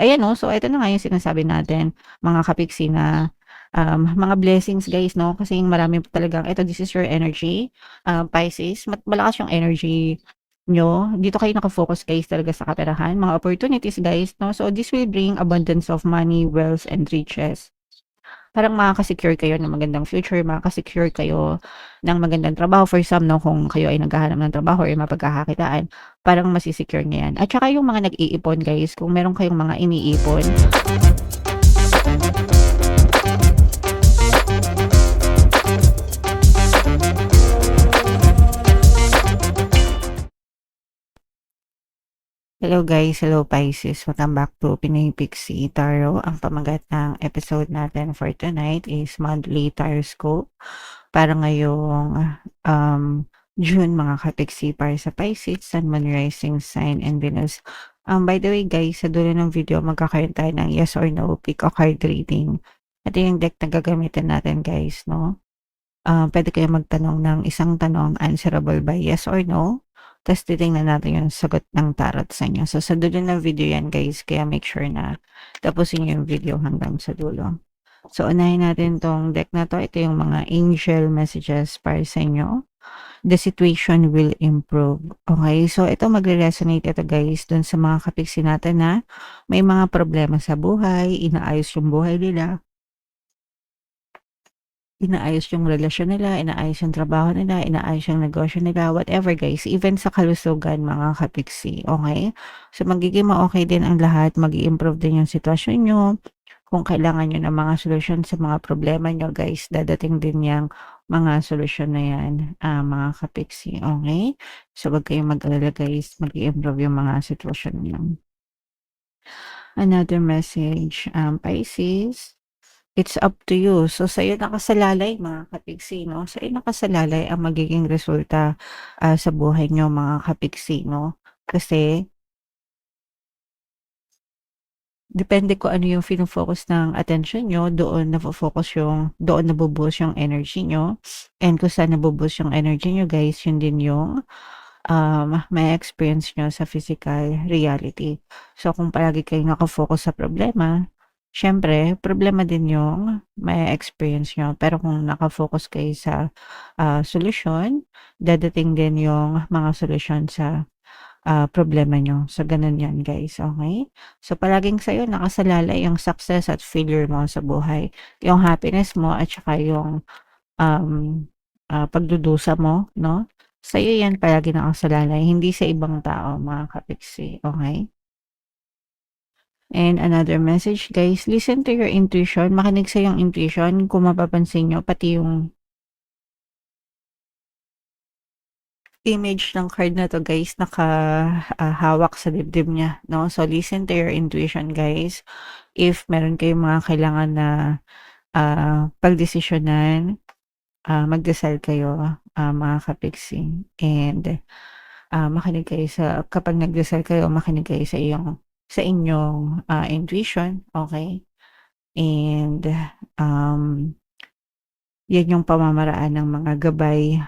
ayan 'no, so ito na nga yung sinasabi natin mga kapiksi na, mga blessings guys 'no, kasi marami talagang ito this is your energy, Pisces, malakas yung energy niyo. Dito kayo naka-focus guys talaga sa kaperahan, mga opportunities guys 'no. So this will bring abundance of money, wealth, and riches. Parang makaka-secure kayo ng magandang future, makaka-secure kayo ng magandang trabaho for some 'no, kung kayo ay naghahanap ng trabaho or mapagkakakitaan, parang mase-secure niyo 'yan. At saka yung mga nag-iipon guys, kung meron kayong mga iniipon. Hello guys, hello Pisces, welcome back to Pinoy Pixie Tarot. Ang pamagat ng episode natin for tonight is monthly taroscope para ngayong June mga kapixie para sa Pisces, Sun, Moon, Rising Sign, and Venus. By the way guys, sa dulo ng video magkakaroon tayo ng yes or no pick o card reading. Ito yung deck na gagamitin natin guys, no? Pwede kayo magtanong ng isang tanong answerable by yes or no. Tapos titingnan natin yung sagot ng tarot sa inyo. So sa dulo ng video yan guys, kaya make sure na tapusin nyo yung video hanggang sa dulo. So unahin natin tong deck na to. Ito yung mga angel messages para sa inyo. The situation will improve. Okay, so ito magre-resonate ito guys dun sa mga kapiksi natin na may mga problema sa buhay, inaayos yung buhay nila, inaayos yung relasyon nila, inaayos yung trabaho nila, inaayos yung negosyo nila, whatever guys, even sa kalusugan mga kapiksi, okay? So magiging ma-okay din ang lahat, mag-i-improve din yung sitwasyon nyo. Kung kailangan nyo ng mga solusyon sa mga problema nyo guys, dadating din yung mga solusyon na yan, mga kapiksi, okay? So wag kayong mag-alala guys, mag-i-improve yung mga sitwasyon nyo. Another message, Pisces. It's up to you. So, sa'yo nakasalalay mga kapiksi, no? Sa'yo nakasalalay ang magiging resulta sa buhay nyo mga kapiksi, no? Kasi, depende ko ano yung fino-focus ng attention nyo, doon nabubuhos yung energy nyo. And kung saan nabubuhos yung energy nyo, guys, yun din yung may experience nyo sa physical reality. So, kung palagi kayo nakafocus sa problema, syempre, problema din yung may experience nyo. Pero kung nakafocus kayo sa solusyon, dadating din yung mga solusyon sa problema nyo. So, ganun yan guys, okay? So, palaging sa'yo nakasalalay yung success at failure mo sa buhay. Yung happiness mo at saka yung um, pagdudusa mo, no? Sa'yo yan palagi nakasalalay, hindi sa ibang tao, mga kapiksi, okay? And another message, guys, listen to your intuition. Makinig sa yung intuition. Kung mapapansin nyo, pati yung image ng card na to, guys, hawak sa dibdib niya, no? So, listen to your intuition, guys. If meron kayong mga kailangan na pagdesisyonan, magdasal kayo, mga kapiksi. And makinig kayo kapag nagdasal kayo, makinig kayo sa inyong intuition, okay? And yan yung pamamaraan ng mga gabay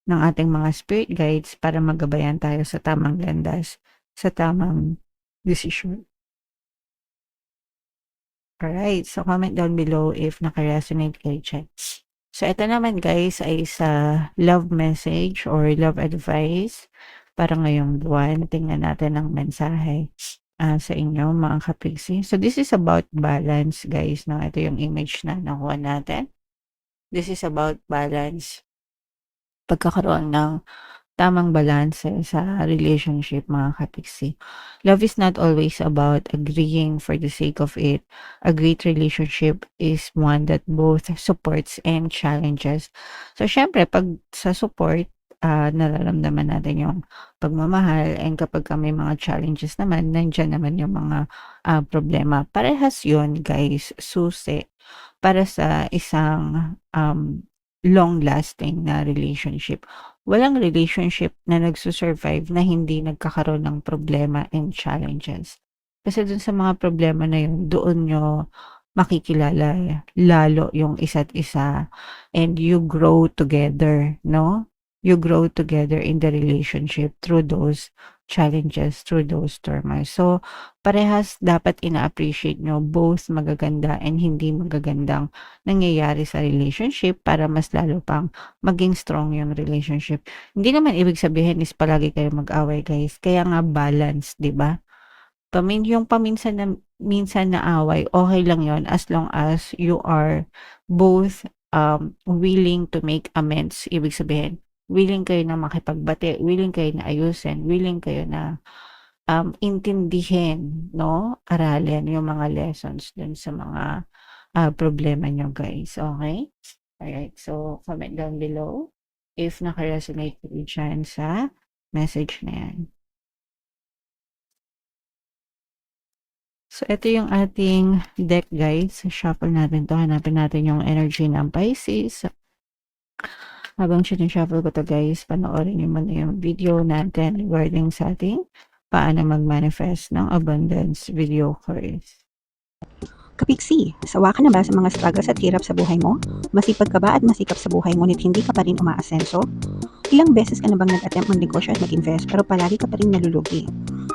ng ating mga spirit guides para magabayan tayo sa tamang landas, sa tamang decision. Alright, so comment down below if naka-resonate kayo dyan. So, ito naman guys ay sa love message or love advice para ngayong buwan. Tingnan natin ang mensahe sa inyo mga kapigsi. So, this is about balance guys. No? Ito yung image na nakuha natin. This is about balance. Pagkakaroon ng tamang balanse sa relationship mga kapiksi. Love is not always about agreeing for the sake of it. A great relationship is one that both supports and challenges. So, syempre, pag sa support, nararamdaman natin yung pagmamahal, and kapag may mga challenges naman, nandyan naman yung mga problema. Parehas yun, guys, susi para sa isang long-lasting na relationship. Walang relationship na nagsusurvive na hindi nagkakaroon ng problema and challenges. Kasi dun sa mga problema na yun, doon nyo makikilala lalo yung isa't isa, and you grow together, no? You grow together in the relationship through those challenges through those turmoils. So, parehas dapat ina-appreciate nyo both magaganda and hindi magagandang nangyayari sa relationship para mas lalo pang maging strong yung relationship. Hindi naman ibig sabihin is palagi kayo mag-away, guys. Kaya nga balance, 'di ba? Yung minsan na away, okay lang yon as long as you are both, willing to make amends. Ibig sabihin, willing kayo na makipagbati, willing kayo na ayusin, willing kayo na, intindihin 'no, aralin yung mga lessons dun sa mga, problema niyo, guys, okay. Alright, so comment down below if naka-resonate kayo diyan sa message na yan. So, ito yung ating deck, guys. Shuffle natin 'to, hanapin natin yung energy ng Pisces. Habang shuffle ko 'to, guys, panoorin niyo muna yung video natin regarding sa ating paano mag-manifest ng abundance video course. Kapiksi, sawa ka na ba sa mga struggles at hirap sa buhay mo? Masipag ka ba at masikap sa buhay ngunit hindi ka pa rin umaasenso? Ilang beses ka na bang nag-attempt magnegosyo at mag-invest pero palagi ka pa rin nalulugi?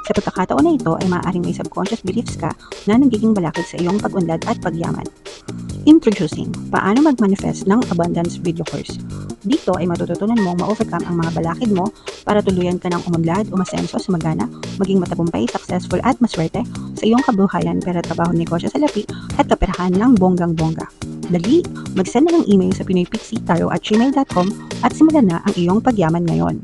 Sa pagkakataon na ito ay maaaring may subconscious beliefs ka na nagiging balakid sa iyong pag-unlad at pagyaman. Introducing, paano mag-manifest ng abundance video course. Dito ay matututunan mong ma-overcome ang mga balakid mo para tuluyan ka ng umunlad, umasenso, sumagana, maging matagumpay, successful at maswerte sa iyong kabuhayan, pera, trabaho, negosyo sa lapi at kaperahan ng bonggang-bongga. Dali, mag-send na ng email sa pinoypixitaro@gmail.com at simulan na ang iyong pagyaman ngayon.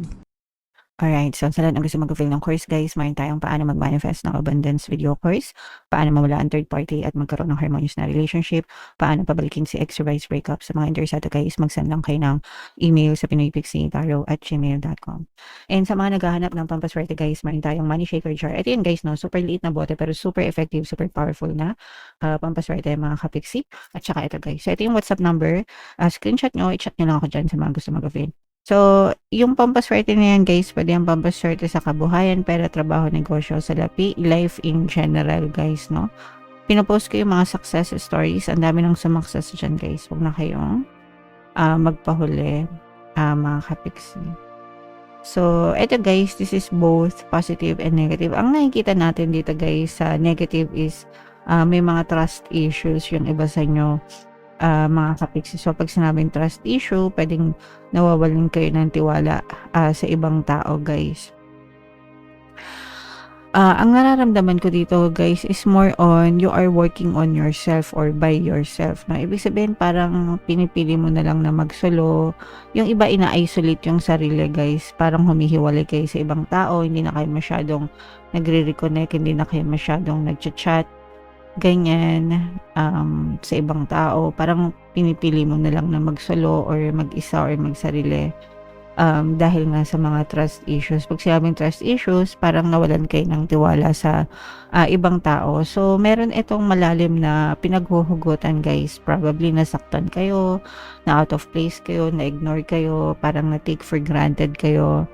Alright, so sa lahat ng gusto mag-avail ng course, guys, mayroon tayong paano mag-manifest ng abundance video course, paano mawala ang third party at magkaroon ng harmonious na relationship, paano pabalikin si ex or vice breakup. Sa mga interesado, guys, mag-send lang kayo ng email sa pinoypixitaro@gmail.com. And sa mga naghahanap ng pampaswerte, guys, mayroon tayong money shaker jar. Ito yun, guys, no? Super liit na bote pero super effective, super powerful na pampaswerte, mga kapiksi. At saka ito, guys. So ito yung WhatsApp number. Screenshot nyo, i-chat nyo lang ako dyan sa mga gusto mag-avail. So, yung pampaswerte na yan, guys, pwede yung pampaswerte sa kabuhayan, pera, trabaho, negosyo, salapi, life in general, guys, no? Pinopost ko yung mga success stories. Ang dami ng sumakses dyan, guys. Huwag na kayong magpahuli, mga kapiksi. So, eto, guys, this is both positive and negative. Ang nakikita natin dito, guys, sa negative is may mga trust issues yung iba sa inyo, mga kapiksi. So, pag sinabing trust issue, pwedeng nawawalan kayo ng tiwala sa ibang tao, guys. Ang nararamdaman ko dito, guys, is more on you are working on yourself or by yourself. No? Ibig sabihin, parang pinipili mo na lang na magsolo. Yung iba, ina-isolate yung sarili, guys. Parang humihiwalay kayo sa ibang tao. Hindi na kayo masyadong nagre-reconnect. Hindi na kayo masyadong nag-chat. Ganyan, sa ibang tao, parang pinipili mo na lang na magsolo or mag-isa or magsarili, dahil nga sa mga trust issues. Pag sinabing trust issues, parang nawalan kayo ng tiwala sa ibang tao. So, meron itong malalim na pinaghuhugutan, guys. Probably nasaktan kayo, na out of place kayo, na-ignore kayo, parang na-take for granted kayo.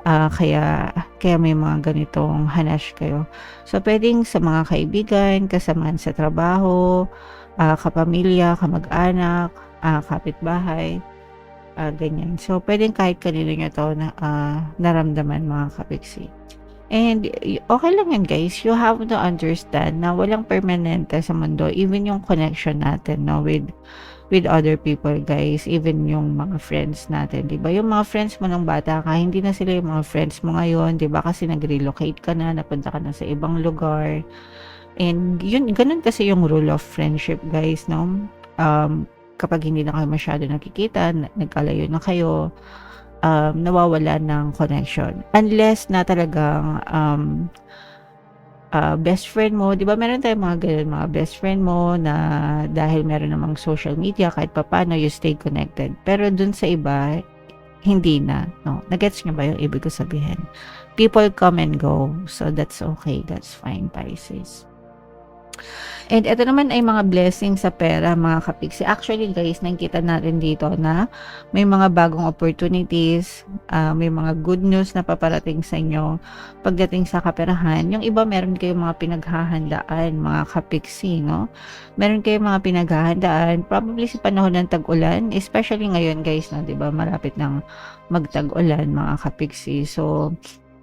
Kaya may mga ganitong hanash kayo. So, pwedeng sa mga kaibigan, kasamahan sa trabaho, kapamilya, kamag-anak, kapitbahay, ganyan. So, pwedeng kahit kanino nyo to na naramdaman, mga kapiksi. And okay lang yan, guys. You have to understand na walang permanente sa mundo, even yung connection natin, no, with other people, guys, even yung mga friends natin, 'di ba? Yung mga friends mo nung bata ka, hindi na sila yung mga friends mo ngayon, 'di ba? Kasi nag-relocate ka na, napunta ka na sa ibang lugar. And yun, ganun kasi yung rule of friendship, guys, no? Kapag hindi na kayo masyado nakikita, nagkalayo na kayo, nawawala ng connection. Unless na talagang best friend mo, 'di ba meron tayong mga ganun, mga best friend mo na dahil meron namang social media, kahit papaano you stay connected. Pero dun sa iba, hindi na, no? Nagets nyo ba yung ibig ko sabihin? People come and go, so that's okay, that's fine, Pisces. And ito naman ay mga blessing sa pera, mga kapiksi. Actually, guys, nakikita natin dito na may mga bagong opportunities, may mga good news na paparating sa inyo pagdating sa kaperahan. Yung iba, meron kayong mga pinaghahandaan, mga kapiksi, no? Meron kayong mga pinaghahandaan, probably sa panahon ng tag-ulan, especially ngayon, guys, no? Diba, malapit ng magtag-ulan, mga kapiksi. So,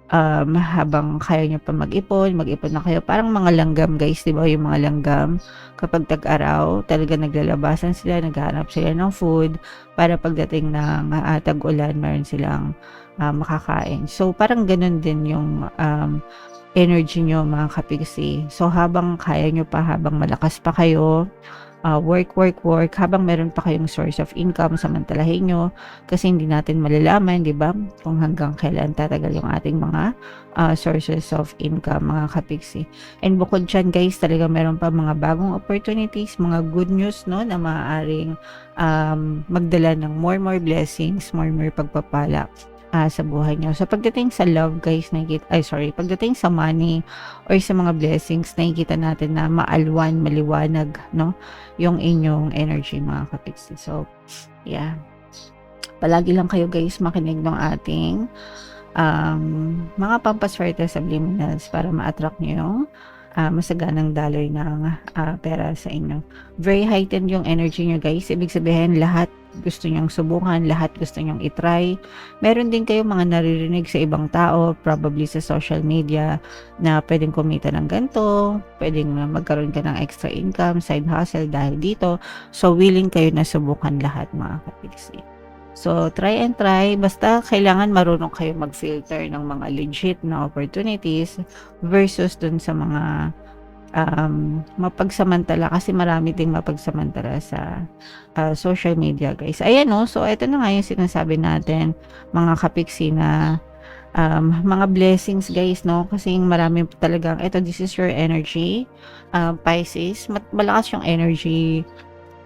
habang kaya niyo pa mag-ipon na kayo. Parang mga langgam guys, 'di ba yung mga langgam kapag tag-araw talaga naglalabasan sila, naghahanap sila ng food para pagdating ng tag-ulan meron silang makakain. So parang ganun din yung energy niyo mga kapigsi. So habang kaya niyo pa, habang malakas pa kayo, work, habang meron pa kayong source of income, samantalahin nyo kasi hindi natin malalaman, di ba, kung hanggang kailan tatagal yung ating mga sources of income mga kapiksi. And bukod dyan guys, talaga meron pa mga bagong opportunities, mga good news no na maaaring magdala ng more blessings, more pagpapala sa buhay nyo. So pagdating sa love guys, pagdating sa money or sa mga blessings, nakikita natin na maliwanag no yung inyong energy mga kapiksi. So yeah, palagi lang kayo guys makinig ng ating mga pampaswerte subliminals para ma-attract nyo yung masaganang daloy ng pera sa inyo. Very heightened yung energy nyo guys. Ibig sabihin lahat gusto nyong subukan, lahat gusto nyong itry. Meron din kayo mga naririnig sa ibang tao, probably sa social media, na pwedeng kumita ng ganito, pwedeng magkaroon ka ng extra income, side hustle dahil dito. So willing kayo na subukan lahat mga kapiksi. So, try and try. Basta kailangan marunong kayo mag-filter ng mga legit na opportunities versus dun sa mga mapagsamantala. Kasi marami ding mapagsamantala sa social media, guys. Ayan, no? So, ito na nga yung sinasabi natin, mga kapiksi na mga blessings, guys, no? Kasi marami talagang, this is your energy, Pisces. Malakas yung energy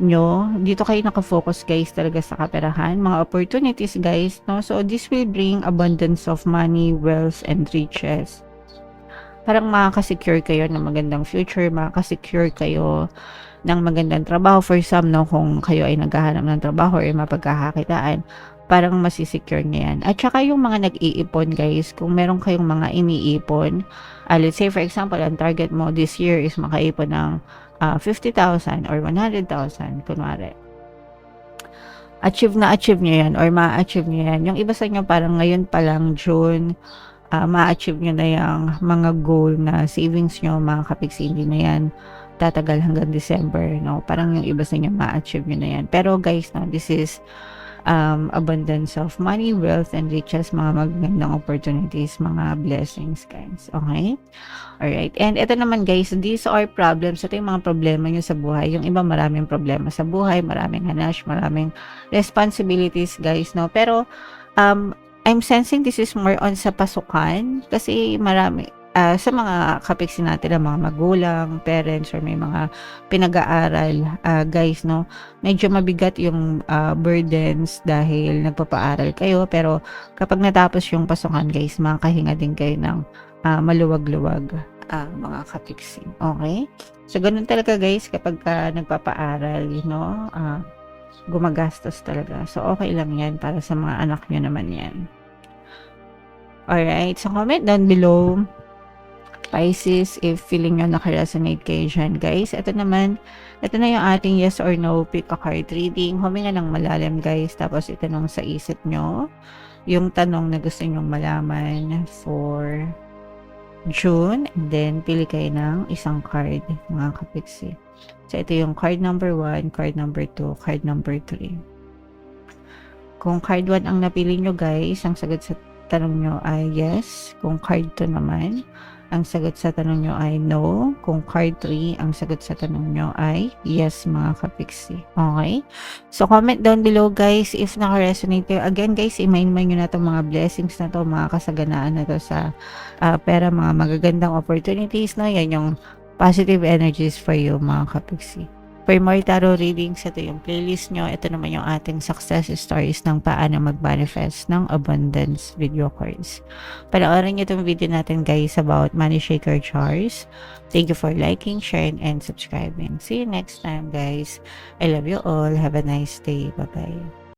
nyo, dito kayo nakafocus guys talaga sa kaperahan, mga opportunities guys, no? So this will bring abundance of money, wealth, and riches. Parang makaka-secure kayo ng magandang future, makaka-secure kayo ng magandang trabaho for some, no? Kung kayo ay naghahanap ng trabaho or mapagkakakitaan, parang masisecure niya yan. At saka yung mga nag-iipon guys, kung meron kayong mga iniipon, let's say for example, ang target mo this year is makaipon ng 50,000 or 100,000 kunwari. Achieve nyo yan or ma-achieve nyo yan. Yung iba sa inyo parang ngayon pa lang June, ma-achieve nyo na yung mga goal na savings nyo, mga kapiksi, hindi na yan tatagal hanggang December, no? Parang yung iba sa inyo ma-achieve nyo na yan. Pero guys, no, this is abundance of money, wealth, and riches, mga magandang opportunities, mga blessings, guys. Okay? Alright. And ito naman, guys, these are problems. Ito yung mga problema nyo sa buhay. Yung iba, maraming problema sa buhay, maraming hanash, maraming responsibilities, guys, no? Pero, I'm sensing this is more on sa pasukan kasi marami, sa mga kapiksi natin, mga magulang, parents, or may mga pinag-aaral, guys, no, medyo mabigat yung burdens dahil nagpapaaral kayo, pero kapag natapos yung pasukan, guys, makakahinga din kayo ng maluwag-luwag, mga kapiksi. Okay? So, ganun talaga, guys, kapag nagpapaaral, no, gumagastos talaga. So, okay lang yan para sa mga anak nyo naman yan. Alright, so comment down below, Pisces, if feeling nyo nakaresonate kayo dyan, guys. Ito na yung ating yes or no pick a card reading. Huminga ng malalim, guys. Tapos itanong sa isip nyo yung tanong na gusto nyong malaman for June. And then, pili kayo ng isang card, mga kapiksi. So, ito yung card number 1, card number 2, card number 3. Kung card 1 ang napili nyo, guys, ang sagot sa tanong nyo ay yes. Kung card 2 naman, ang sagot sa tanong nyo ay no. Kung card 3, ang sagot sa tanong nyo ay yes, mga kapiksi. Okay? So, comment down below, guys, if naka-resonate kayo. Again, guys, i-mind nyo na itong mga blessings na to, mga kasaganaan na to sa pera, mga magagandang opportunities, no? Yan yung positive energies for you, mga kapiksi. For more tarot readings, ito yung playlist nyo. Ito naman yung ating success stories ng paano mag-manifest ng abundance video cards. Panoorin nyo itong video natin, guys, about money shaker jars. Thank you for liking, sharing, and subscribing. See you next time, guys. I love you all. Have a nice day. Bye-bye.